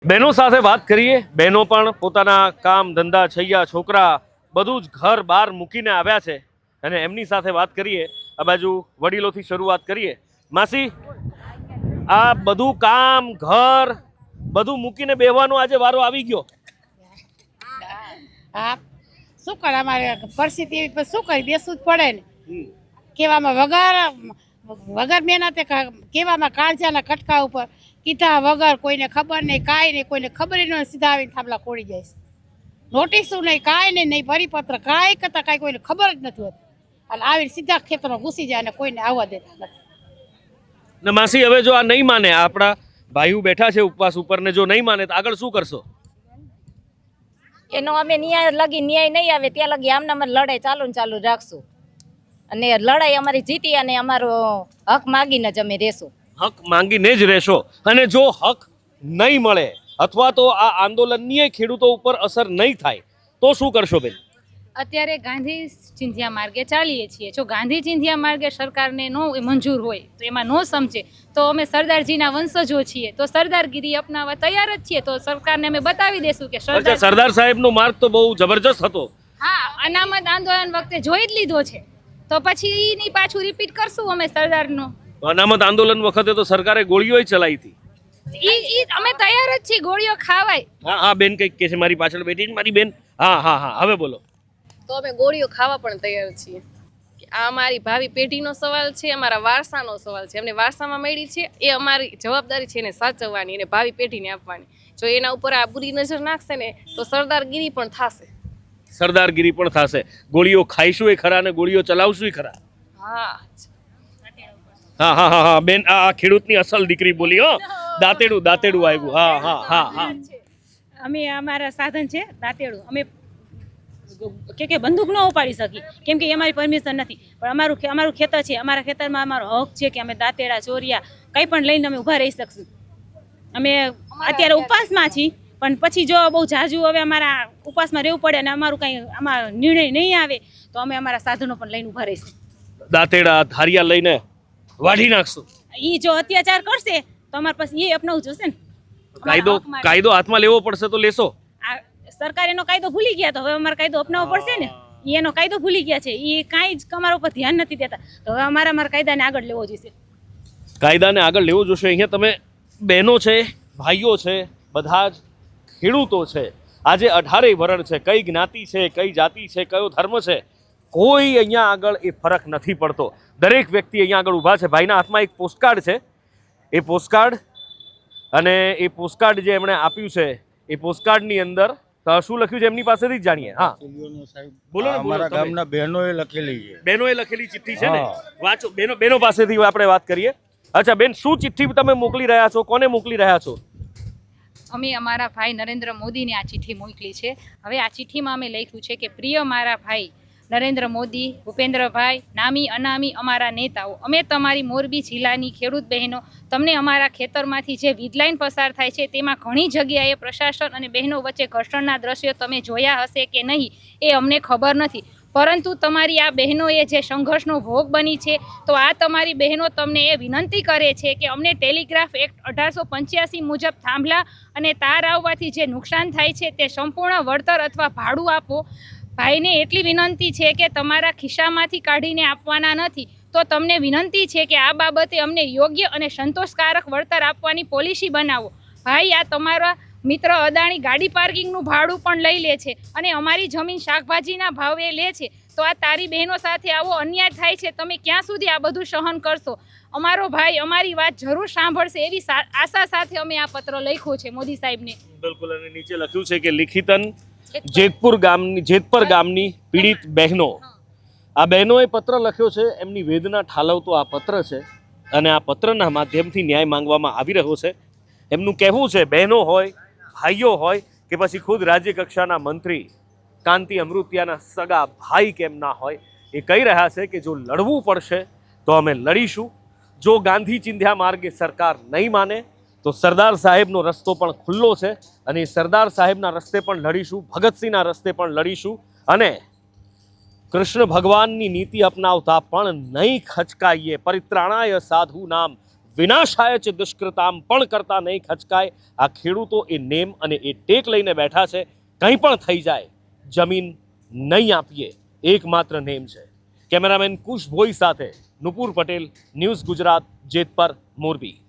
બહેનો સાથે વાત કરીએ। બહેનો પણ પોતાના કામ ધંધા છૈયા છોકરા બધું જ ઘર બહાર મૂકીને આવ્યા છે અને એમની સાથે વાત કરીએ। આ બાજુ વડીલોથી શરૂઆત કરીએ। માસી, આ બધું કામ ઘર બધું મૂકીને બેહવાનો આજે વારો આવી ગયો। હા, શું કરે અમારે પરિસ્થિતિ એવી, પછી શું કરી બેસવું જ પડે ને। કેવામાં વગર મહેનતે કેવામાં કાળજાના કટકા ઉપર કીધા વગર, કોઈને ખબર નહીં, કાંઈ નહીં, કોઈને ખબર નહીં, સીધા આવીને થાંભલા ખોડી જાય છે। નોટિસું નહીં, કાંઈ નહીં, પરિપત્ર કાંઈ કરતા કાંઈ કોઈને ખબર જ નથી હોતી અને આવીને સીધા ખેતરમાં ઘૂસી જાય અને કોઈને આવવા દેતા નથી। ને માસી, હવે જો આ નહીં માને, આપણા ભાઈઓ બેઠા છે ઉપવાસ ઉપર ને, જો નહીં માને તો આગળ શું કરશો? એનો અમે ન્યાય નહીં આવે ત્યાં લગી આમના લડાઈ ચાલુ રાખશું અને લડાઈ અમારી જીતી અને અમારો હક માગીને જ અમે રહેશું। હક માંગીને જ રહેશો અને જો હક નહીં મળે અથવા તો આ આંદોલનની ખેડૂતો ઉપર અસર નહીં થાય તો શું કરશો બેન? અત્યારે ગાંધી ચિંધ્યા માર્ગે ચાલીએ છીએ। જો ગાંધી ચિંધ્યા માર્ગે સરકારને નો મંજૂર હોય તો એમાં નો સમજે તો અમે સરદારજીના વંશજો છીએ તો સરદારગીરી અપનાવવા તૈયાર જ છીએ। તો સરકારને અમે બતાવી દેશું કે સરદાર સાહેબનો માર્ગ તો બહુ જબરજસ્ત હતો। હા, અનામત આંદોલન વખતે જોઈ જ લીધો છે તો પછી એની પાછું રિપીટ કરશું અમે સરદારનો। અનામત આંદોલન વખતે તો સરકારે ગોળીઓ ચલાવી હતી। ઈ અમે તૈયાર જ છીએ ગોળીઓ ખાવાય। હા હા બેન કંઈક કે છે, મારી પાછળ બેઠી છે મારી બેન। હા હા હા, હવે બોલો। તો અમે ગોળીઓ ખાવા પણ તૈયાર છીએ। આ અમારી ભાવિ પેઢીનો સવાલ છે, અમારા વારસાનો સવાલ છે। અમને વારસામાં મળી છે, એ અમારી જવાબદારી છે એને સાચવવાની અને ભાવિ પેઢીને આપવાની। જો એના ઉપર આ બુરી નજર નાખશે ને તો સરદારગીરી પણ થશે। સરદારગીરી પણ થશે। ગોળીઓ ખાઈશું એ ખરા ને ગોળીઓ ચલાવશું એ ખરા? હા હા હા હા હા બેન, આ ખેડૂતની અસલ દીકરી બોલી હો। દાંતેડું આવ્યું। હા હા હા હા, અમે અમારા સાધન છે દાંતેડું। અમે કે બંદૂક ન ઉપાડી શકી કેમ કે અમારી પરમિશન નથી, પણ અમારું ખેતર છે, અમારા ખેતરમાં અમારો હક છે કે અમે દાંતેડા ચોરિયા કંઈ પણ લઈને અમે ઊભા રહી શકશું। અમે અત્યારે ઉપવાસમાં છીએ, પણ પછી જો બહુ ઝાઝુ હવે અમારા ઉપવાસમાં રહેવું પડે અને અમારું કંઈ આમાં નિર્ણય નહીં આવે તો અમે અમારા સાધનો પણ લઈને ઊભા રહીશું। દાંતેડા ધારિયા લઈને વાઢી નાખશું। એ જો અત્યાચાર કરશે તો અમારે પછી એ અપનાવવું જોશે ને। કાયદો હાથમાં લેવો પડશે તો લેશો? સરકાર એનો કાયદો ભૂલી ગયા તો હવે અમારે કાયદો અપનાવવો પડશે ને। એનો કાયદો ભૂલી ગયા છે, એ કાંઈ જ અમારા ઉપર ધ્યાન નથી દેતા, તો હવે અમારા કાયદાને આગળ લેવો જોઈશે। કાયદાને આગળ લેવો જોશે। અહીંયા તમે બહેનો છે, ભાઈઓ છે, બધા જ ખેડૂતો છે। આજે 18 વરણ છે, કઈ જ્ઞાતિ છે, કઈ જાતિ છે, કયો ધર્મ છે, કોઈ અહીંયા આગળ એ ફરક નથી પડતો। દરેક વ્યક્તિ અહીંયા આગળ ઊભા છે। ભાઈના હાથમાં એક પોસ્ટકાર્ડ છે, એ પોસ્ટકાર્ડ અને એ પોસ્ટકાર્ડ જે એમણે આપ્યું છે એ પોસ્ટકાર્ડની અંદર શું લખ્યું છે એમની પાસેથી જ જાણીએ। હા બોલો ને, અમારા ગામના બહેનોએ લખેલી છે। બહેનોએ લખેલી ચિઠ્ઠી છે ને, વાંચો બહેનો પાસેથી આપણે વાત કરીએ। અચ્છા બેન, શું ચિઠ્ઠી તમે મોકલી રહ્યા છો, કોને મોકલી રહ્યા છો? અમે અમારા ભાઈ નરેન્દ્ર મોદીને આ ચિઠ્ઠી મોકલી છે। હવે આ ચિઠ્ઠીમાં અમે લખ્યું છે કે પ્રિય મારા ભાઈ નરેન્દ્ર મોદી, ભૂપેન્દ્રભાઈ, નામી અનામી અમારા નેતાઓ, અમે તમારી મોરબી જિલ્લાની ખેડૂત બહેનો, તમને અમારા ખેતરમાંથી જે વીજલાઈન પસાર થાય છે તેમાં ઘણી જગ્યાએ પ્રશાસન અને બહેનો વચ્ચે ઘર્ષણના દ્રશ્યો તમે જોયા હશે કે નહીં એ અમને ખબર નથી, પરંતુ તમારી આ બહેનોએ જે સંઘર્ષનો ભોગ બની છે તો આ તમારી બહેનો તમને એ વિનંતી કરે છે કે અમને ટેલિગ્રાફ એક્ટ 1885 મુજબ થાંભલા અને તાર આવવાથી જે નુકસાન થાય છે તે સંપૂર્ણ વળતર અથવા ભાડું આપો। ભાઈને એટલી વિનંતી છે કે તમારા ખિસ્સામાંથી કાઢીને આપવાના નથી, તો તમને વિનંતી છે કે આ બાબતે અમને યોગ્ય અને સંતોષકારક વળતર આપવાની પોલિસી બનાવો। ભાઈ, આ તમારા મિત્ર અદાણી ગાડી પાર્કિંગનું ભાડું પણ લઈ લે છે અને અમારી જમીન શાકભાજીના ભાવે લે છે, તો આ તારી બહેનો સાથે આવો અન્યાય થાય છે, તમે ક્યાં સુધી આ બધું સહન કરશો? અમારો ભાઈ અમારી વાત જરૂર સાંભળશે એવી આશા સાથે અમે આ પત્ર લખ્યો છે મોદી સાહેબને। બિલકુલ, અને નીચે લખ્યું છે કે લિખિતન જેતપર ગામની પીડિત બહેનો। આ બહેનોએ પત્ર લખ્યો છે, એમની વેદના ઠાલવતો આ પત્ર છે અને આ પત્રના માધ્યમથી ન્યાય માંગવામાં આવી રહ્યો છે। એમનું કહેવું છે, બહેનો હોય, ભાઈઓ હોય કે પછી ખુદ રાજ્ય કક્ષાના મંત્રી કાંતિ અમૃતિયાના સગા ભાઈ કેમ ના હોય, એ કહી રહ્યા છે કે જો લડવું પડશે તો અમે લડીશું। જો ગાંધી ચિંધ્યા માર્ગે સરકાર નહીં માને તો સરદાર સાહેબનો રસ્તો પણ ખુલ્લો છે અને સરદાર સાહેબના રસ્તે પણ લડીશું, ભગતસિંહના રસ્તે પણ લડીશું અને કૃષ્ણ ભગવાનની નીતિ અપનાવતા પણ નહીં ખચકાઈએ। પરિત્રાણાય સાધુ નામ વિનાશાય ચ દુષ્કૃતામ પણ કરતા નહીં ખચકાય. આ ખેડૂતો એ નેમ અને એ ટેક લઈને બેઠા છે. કંઈ પણ થઈ જાય, જમીન નહીં આપીએ, એકમાત્ર નેમ છે. કેમેરામેન કુશ ભોઈ સાથે નુપુર પટેલ, ન્યૂઝ ગુજરાત, જેતપર, મોરબી.